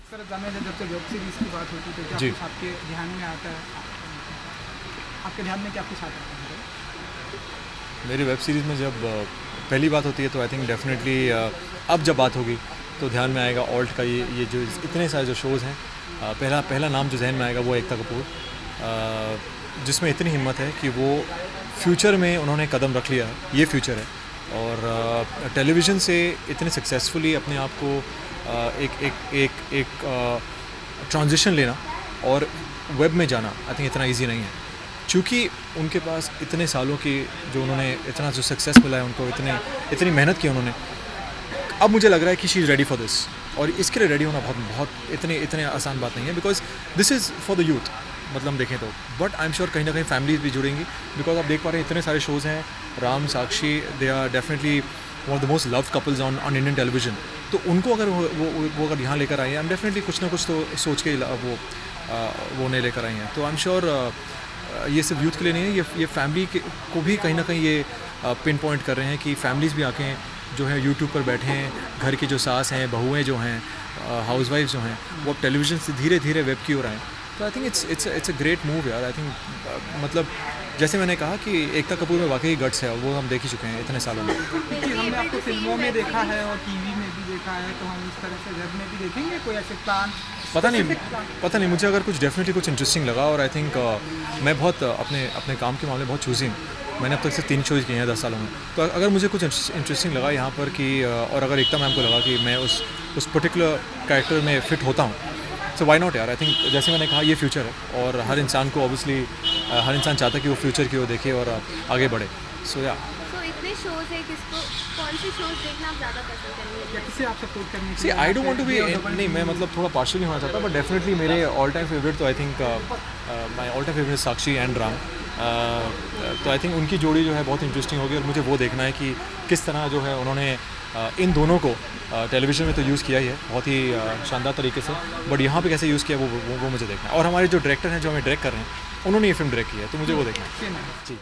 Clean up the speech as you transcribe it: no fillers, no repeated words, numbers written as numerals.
Sir जाने जब से वेब सीरीज़ की बात होती है तो क्या जी। कुछ आपके ध्यान में आता है, आपके ध्यान में क्या कुछ आता है? मेरी वेब सीरीज़ में जब पहली बात होती है तो आई थिंक डेफिनेटली अब जब बात होगी तो ध्यान में आएगा ऑल्ट का ये जो इतने सारे जो शोज़ हैं। पहला नाम जो जहन में आएगा वो एकता कपूर, जिसमें इतनी हिम्मत है कि वो फ्यूचर में उन्होंने कदम रख लिया, ये फ्यूचर है। और टेलीविज़न से इतने सक्सेसफुली अपने आप को एक ट्रांजिशन लेना और वेब में जाना आई थिंक इतना इजी नहीं है, क्योंकि उनके पास इतने सालों की जो उन्होंने इतना जो सक्सेस मिला है उनको, इतनी मेहनत की उन्होंने। अब मुझे लग रहा है कि she is ready for this, और इसके लिए रेडी होना बहुत इतने आसान बात नहीं है, because this is for the youth. मतलब हम देखें तो बट आई एम श्योर कहीं ना कहीं फैमिलीज भी जुड़ेंगी, बिकॉज आप देख पा रहे हैं इतने सारे शोज़ हैं। Ram Sakshi, they are definitely one of the most loved couples on Indian television. तो उनको अगर वो अगर यहाँ लेकर आए हैं, आई एम डेफिनेटली कुछ ना कुछ तो सोच के वो उन्हें लेकर आई हैं। तो आई एम श्योर ये सिर्फ यूथ के लिए नहीं है, ये फैमिली को भी कहीं ना कहीं ये पिन पॉइंट कर रहे हैं कि फैमिलीज़ भी आके जो है यूट्यूब पर बैठे हैं। घर की जो सास हैं, बहुएँ जो हैं, हाउसवाइफ जो हैं, वो अब टेलीविज़न से धीरे धीरे वेब की ओर आएँ। तो I think it's a great move यार। आई थिंक मतलब जैसे मैंने कहा कि एकता कपूर में वाकई गट्स है, वो हम देख ही चुके हैं इतने सालों में। क्योंकि हमने आपको फिल्मों में देखा है और टीवी में भी देखा है, तो हम इस तरह से वेब में भी देखेंगे कोई ऐसे प्लान? पता नहीं मुझे अगर कुछ डेफिनेटली कुछ इंटरेस्टिंग लगा, और आई थिंक मैं बहुत अपने काम के मामले में बहुत चूज़ी हूँ। मैंने अब तक से 3 शोज़ किए हैं 10 सालों में। तो अगर मुझे कुछ इंटरेस्टिंग लगा यहाँ पर कि और अगर एकता मैम को लगा कि मैं उस पर्टिकुलर कैरेक्टर में फ़िट होता हूँ, सो वाई नॉट यार। आई थिंक जैसे मैंने कहा, ये फ्यूचर है और हर इंसान को ऑब्वियसली हर इंसान चाहता है कि वो फ्यूचर की ओर देखे और आगे बढ़े। सो या तो इतने शोज है, किसको कौन से शोज देखना आप ज़्यादा पसंद करेंगे? या किसे आप सपोर्ट करने see I don't want to be, नहीं मैं मतलब थोड़ा पार्शियल नहीं होना चाहता, बट डेफिनेटली मेरे ऑल टाइम फेवरेट तो I think my all time favourite Sakshi and Ram. तो आई थिंक उनकी जोड़ी जो है बहुत इंटरेस्टिंग होगी, और मुझे वो देखना है कि किस तरह जो है उन्होंने इन दोनों को टेलीविज़न में तो यूज़ किया ही है बहुत ही शानदार तरीके से, बट यहाँ पे कैसे यूज़ किया वो मुझे देखना है। और हमारे जो डायरेक्टर हैं जो हमें डायरेक्ट कर रहे हैं, उन्होंने ये फिल्म डायरेक्ट की है, तो मुझे वो देखना है। जी।